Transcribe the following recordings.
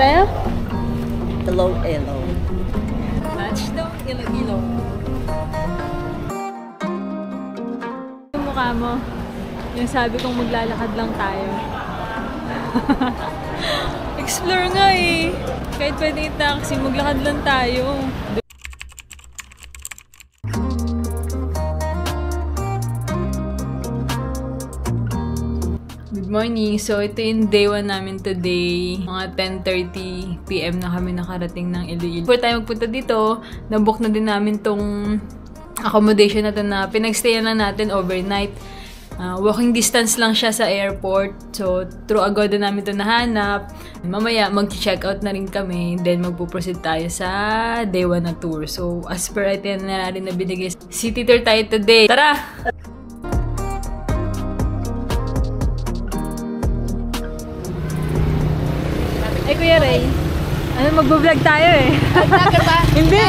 tayo? Iloilo. Touchdown, Iloilo. Yung mukha mo, yung sabi kong maglalakad lang tayo. Explore nga eh. Kahit pwede yung taxi, maglakad lang tayo. Good morning. So, ito yung day 1 namin today. Mga 10:30 PM na kami nakarating ng Iloilo. Before tayo magpunta dito, nabook na din namin tong accommodation na to na pinagstayan lang natin overnight. Walking distance lang siya sa airport. So, through Agoda namin ito nahanap. Mamaya, mag-check out na rin kami. Then, magpuproceed tayo sa day 1 na tour. So, as per itinerary na binigay, city tour tayo today. Tara! Eh, Kuya Ray, mag-vlog tayo eh. Vlogger ba? Hindi!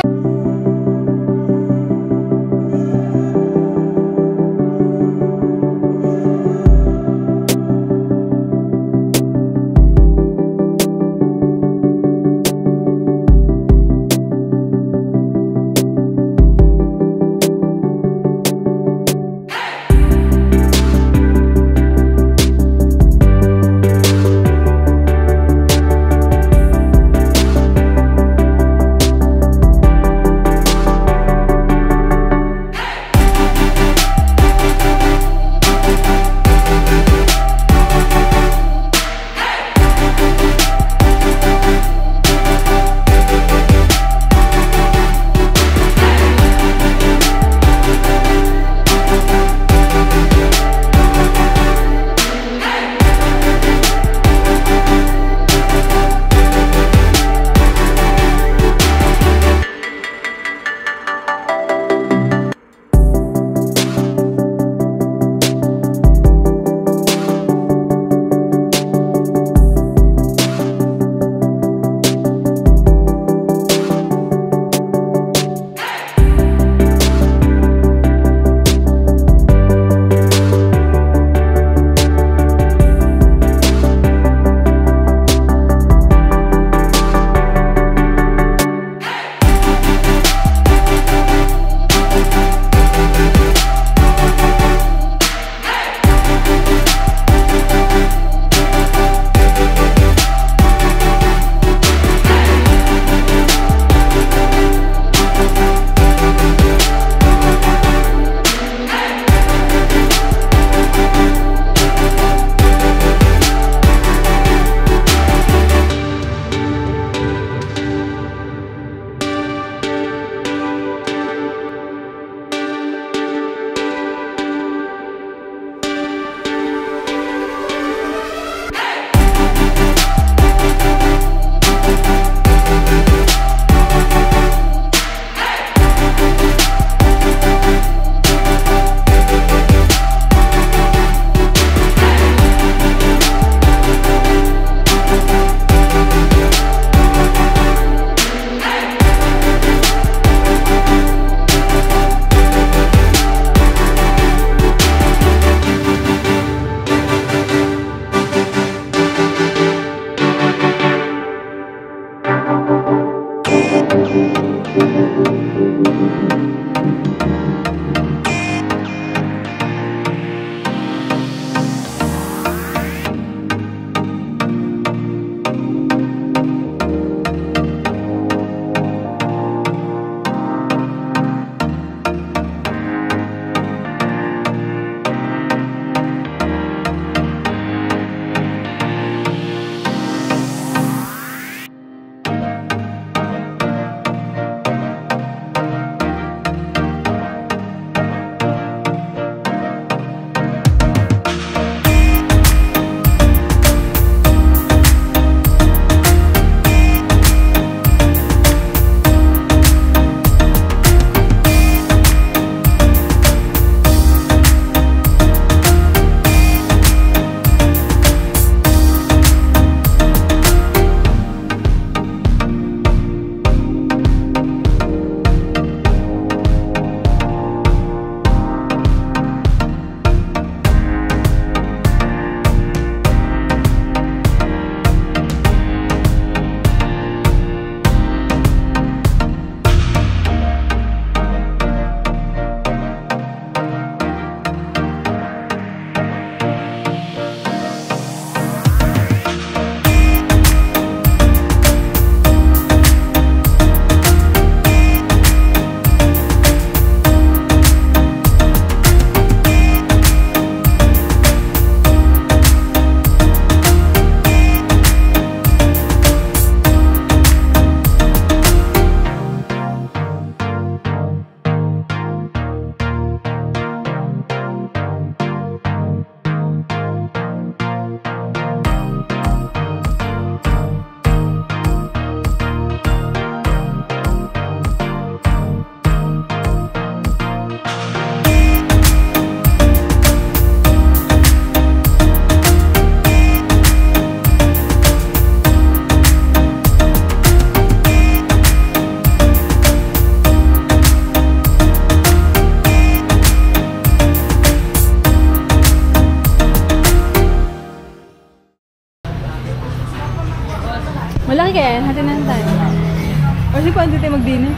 Kasi paano tayo mag-dinner?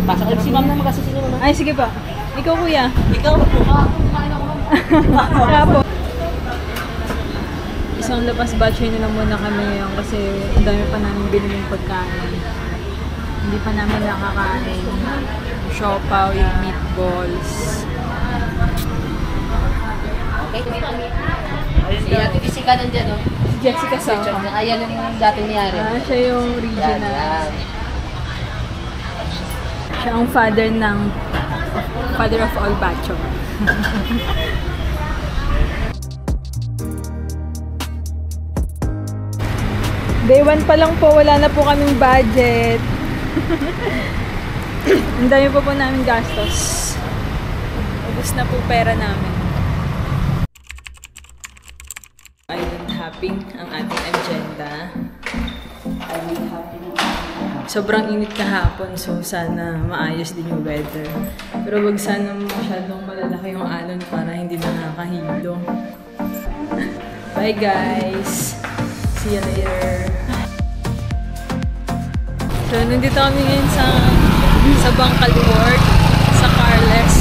Pasok si ma'am na magkasisino naman. Ay, sige pa. Ikaw, kuya. Ikaw po. Tapos. Isang lapas batch na lang muna kami ngayon kasi ang dami pa namin biniling pagkain. Hindi pa namin nakakain. Siopaw, yung meatballs. Okay. Si Ate Jessica nandiyan, no? Jessica Sao. Ayan yung dating niyari. Siya yung regional. Yan. Siya ang father of all bacho. Day 1 pa lang po, wala na po kaming budget. Ang dami po namin gastos. Ubus na po pera namin. Island hopping ang ating agenda. Sobrang init kahapon, so sana maayos din yung weather. Pero wag sana masyadong malalaki yung alon para hindi nakakahilo. Bye guys! See you later! So, nandito kami ngayon sa Bangkal Port, sa Carles.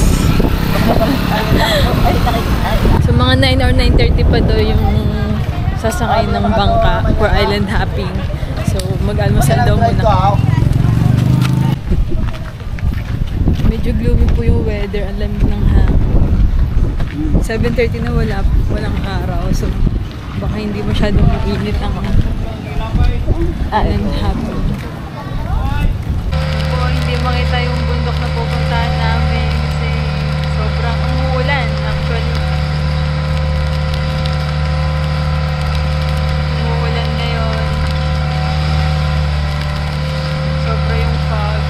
So, mga 9 or 9:30 pa daw yung sasakay ng bangka for island hopping. So, mag-almusal daw muna. Medyo gloomy po yung weather. Ang lamig ng hangin. 7:30 na walang araw. So, baka hindi masyadong mainit ang island hopping. Po, hindi makita yung bundok na pupuntahan namin kasi sobrang umuulan. Actually, umuulan ngayon. Sobra yung fog.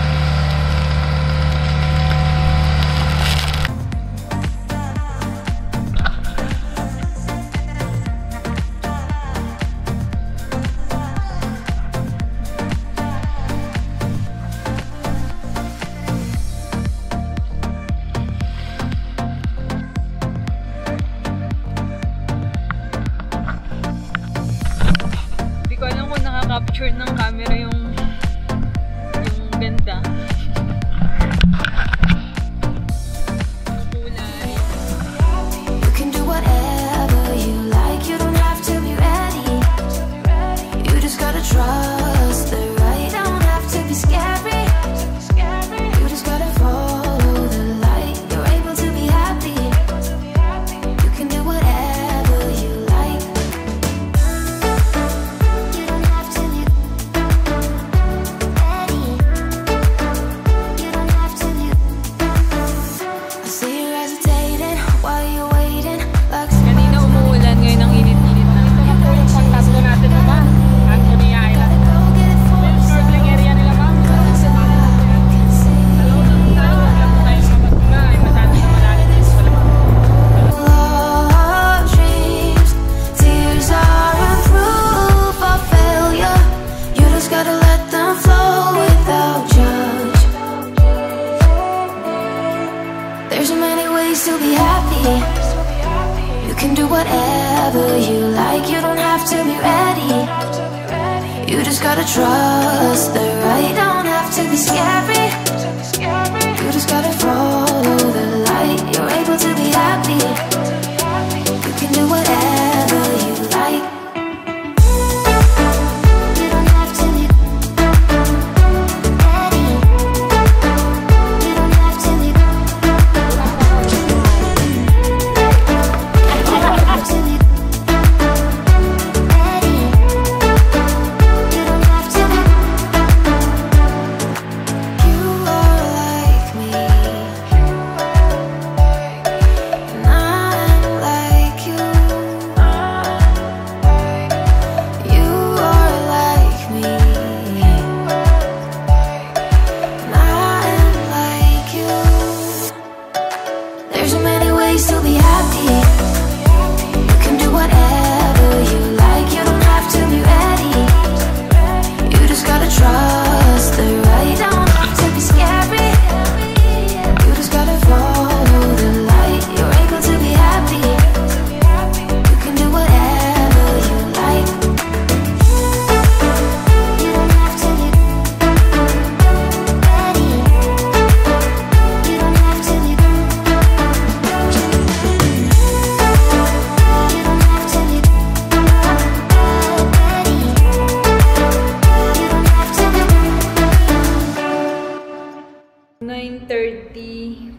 Hindi ko alam kung nakaka-capture ng camera yung ganda. Kulay. You can do whatever you like. You don't have to be ready. You just gotta trust the right. Don't have to be scary. You just gotta follow the light. You're able to be happy. You can do whatever you like. You don't have to be ready. You don't have to be. I see you hesitating while you're waiting. Like Kanina umuulan, ngayon ang init-init na. Pagtatlo natin na ba? Ang Coney Island. go get it for Snorkeling area nila ba? love dreams. Tears are a proof of failure. You just gotta let them flow without judge. There's so many ways to be happy. You can do whatever you like. You don't have to be ready. You just gotta trust the right. Don't have to be scary. You just gotta follow the light. You're able to be happy. You can do whatever you like. You don't have to be ready. You don't have to be ready. You are like me. And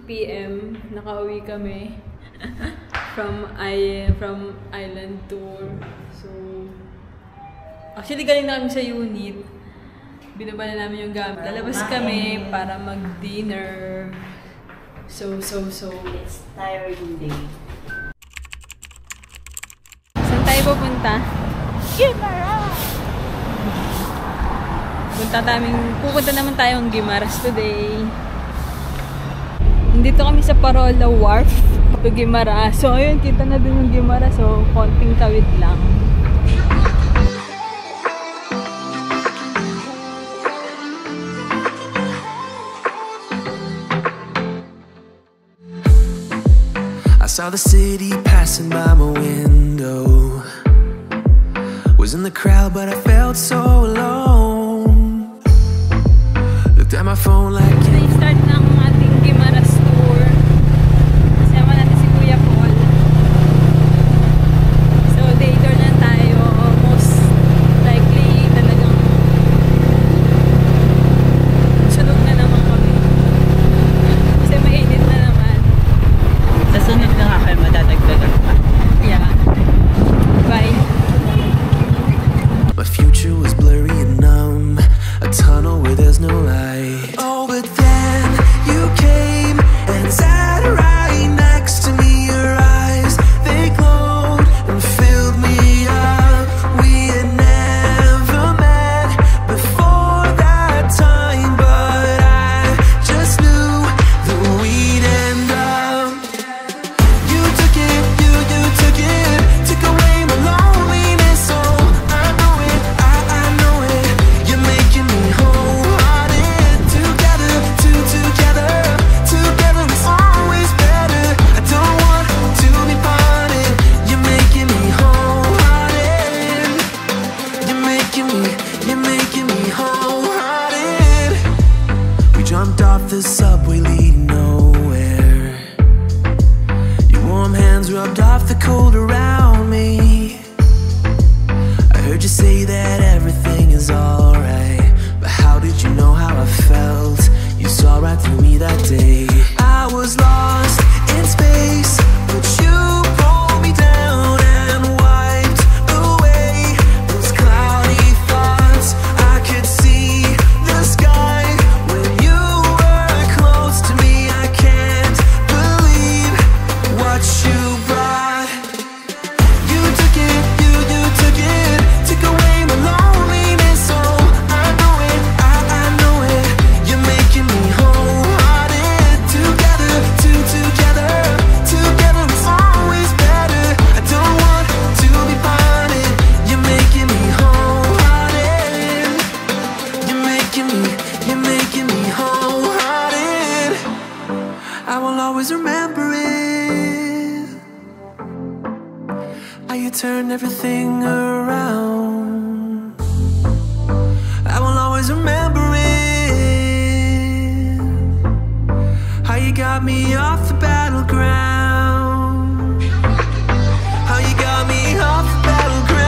PM, nakauwi kami from island tour. So, actually galing na kami sa unit. Binaba na namin yung gamit. Lalabas kami para mag-dinner. So. It's tiring day. Saan tayo pupunta? Guimaras! Pupunta naman tayong Guimaras today. Nandito kami sa Parola Wharf to Guimaras. So ayun, kita na din yung Guimaras. So konting tawid lang. I saw the city passing by my window. Was in the crowd but I felt so alone. Looked at my phone like Start ng ating Guimaras tour. Kasama natin si Kuya Paul. So day tour na tayo. Most likely talagang sunog na naman kami. Kasi mainit na naman. Sa sunod na nga kayo madadagdagan pa. Yeah. Bye. my future was blurry and numb, a tunnel where there's no light. Oh, but then you came and sat right next to me. Your eyes, they glowed and filled me up. We had never met before that time, but I just knew that we'd end up. You took it, you took it, took away my loneliness. Oh, I know it, I know it. You're making me wholehearted. Together, together is always better. I don't want to be parted. You're making me wholehearted. You're making me wholehearted. We jumped off the subway leading nowhere. Your warm hands rubbed off the cold around me. I heard you say that everything is alright, but how did you know how I felt? You saw right through me that day. I was lost in space, but you pulled me down and wiped away those cloudy thoughts. I could see the sky when you were close to me. I can't believe what you brought. You took it, you took it, took away my loneliness. Oh, I know it, I know it. You're making me wholehearted. Together, together is always better. I don't want to be parted. You're making me wholehearted. You're making me wholehearted. I will always remember it. How you turned everything around. I will always remember it. How you got me off the battleground. How you got me off the battleground.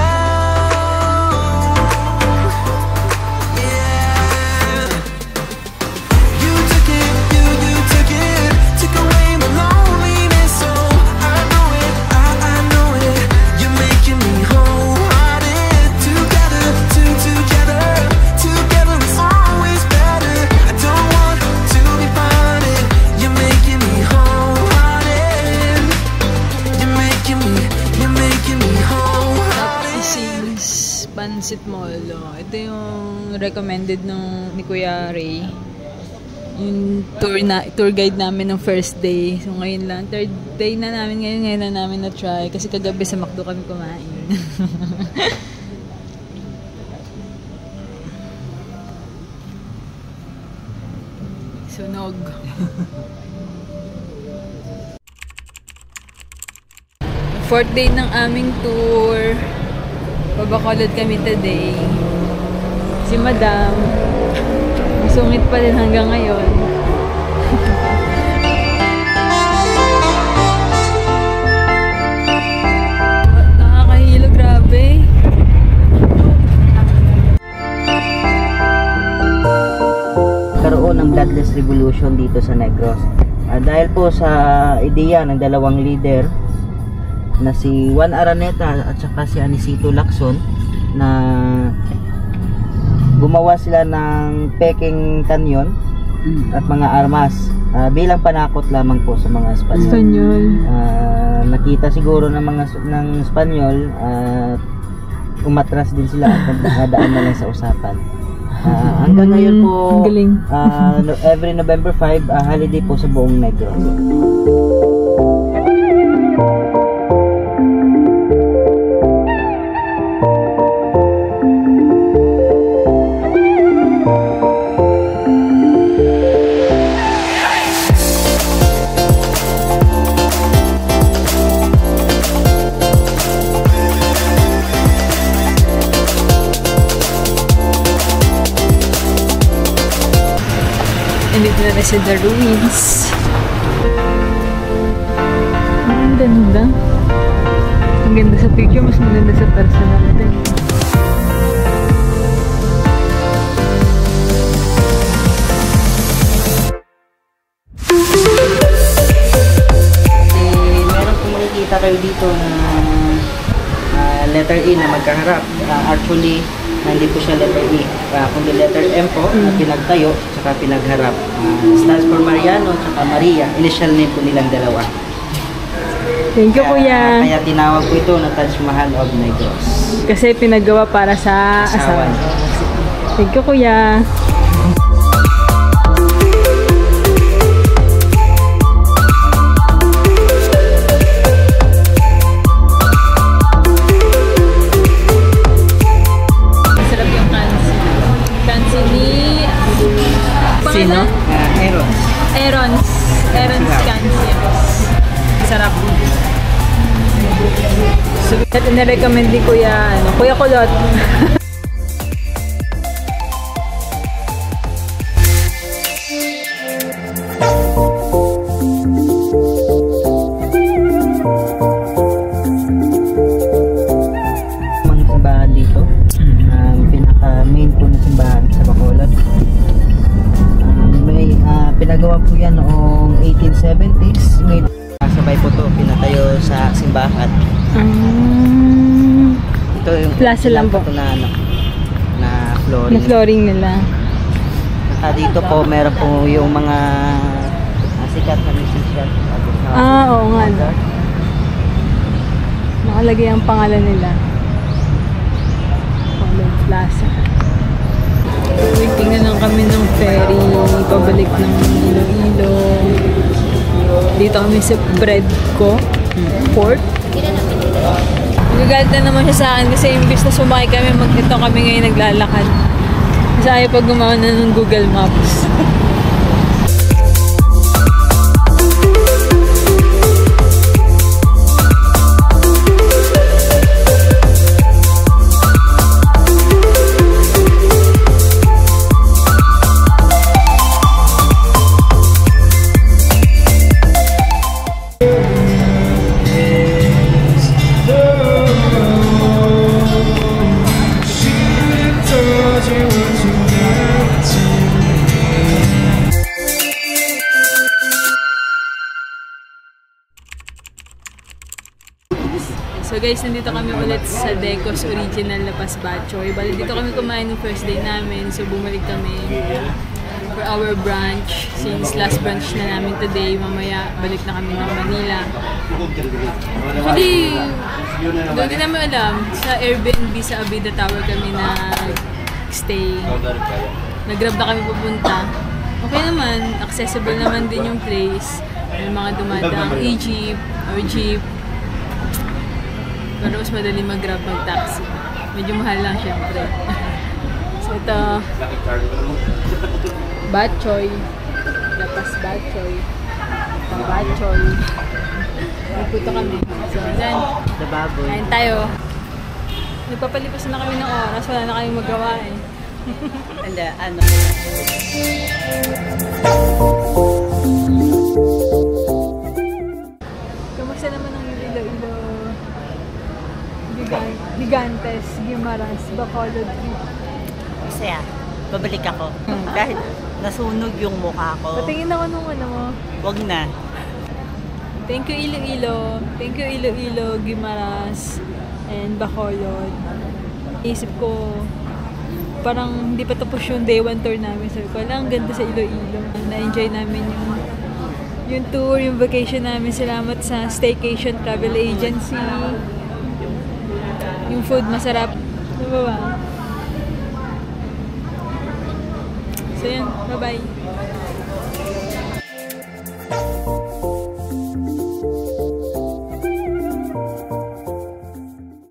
Yeah. You took it, you took it, took away my loneliness. Oh, I know it, I know it. You're making me wholehearted. Together, together is always better. I don't want to be parted. You're making me wholehearted. You're making me wholehearted. Sings Pancit Molo. Ito yung recommended ni Kuya Ray. Yung tour guide namin ng first day. So ngayon lang, third day na namin ngayon na namin na-try. Kasi kagabi sa McDo kami kumain. Sunog. Fourth day ng aming tour. Babacolod kami today. Si Madam, sungit pa din hanggang ngayon. Nakakahilo, grabe. Karoon ng bloodless revolution dito sa Negros. Dahil po sa ideya ng dalawang leader na si Juan Araneta at saka si Anisito Lacson, na gumawa sila ng peking kanyon at mga armas bilang panakot lamang po sa mga Espanyol. Nakita siguro ng mga Espanyol at umatras din sila at nadaan na lang sa usapan. Hanggang ngayon po, every November 5, holiday po sa buong Negros. Dito na rin sa The Ruins. Ang ganda. Ang ganda sa picture, mas maganda sa personal natin. Meron po makikita kayo dito na letter E na magkaharap. Actually, hindi po siya letter E, kundi letter M po, na pinagtayo, saka pinagharap. Stands for Mariano, saka Maria. Initial name po nilang dalawa. Thank you, Kuya. Kaya tinawag po ito na Taj Mahal of Negros. Kasi pinagawa para sa asawa. Thank you, Kuya. Sino? Aarons Cansias. Sarap. So, na-recommend din Kuya Kulot. Mga simbahan dito. Pinaka-main po na simbahan sa Bacolod. Pinagawa po yan noong 1870s. Sabay po to pinatayo sa simbahan. Ito yung plaza lang po na flooring. Na flooring nila. Dito po meron po yung mga sikat na musician. Oo nga. Nakalagay ang pangalan nila. Bacolod Plaza. Tingnan lang kami ng ferry pabalik ng Iloilo. Dito kami sa Bredco Port. Nagagalit na naman siya sa akin kasi imbis na sumakay kami, ito kami ngayon naglalakad. Kasi ayaw pag gumawa na ng Google Maps. So guys, nandito kami ulit sa Decos Original na Pasbachoy. Bali dito kami kumain ng first day namin. So bumalik kami for our brunch. Since last brunch na namin today, mamaya balik na kami ng Manila. Actually, hindi namin alam. Sa Airbnb sa Abida Tower kami nag-stay. Nag-grab na kami pupunta. Okay naman, accessible naman din yung place. May mga dumadaang e-jeep or jeep. Pero mas madali mag-grab, mag-taxi. Medyo mahal lang syempre. So ito, Batchoy. Lapas Batchoy. Batchoy. Nagpunta kami. So dyan, kain tayo. Nagpapalipas na kami ng oras. Wala na kayong magawa eh. Kamusta naman ang Iloilo? Gigantes, Guimaras, Bacolod. Masaya. babalik ako. Dahil nasunog yung mukha ko. Patingin ako nung ano mo. Wag na. Thank you Iloilo. Thank you Iloilo, Guimaras, and Bacolod. Isip ko, parang hindi pa tapos yung day 1 tour namin. Sabi ko, ang ganda sa Iloilo. Na-enjoy namin yung tour, yung vacation namin. Salamat sa Staycation Travel Agency. Yung food masarap. Diba ba? So yun, bye-bye.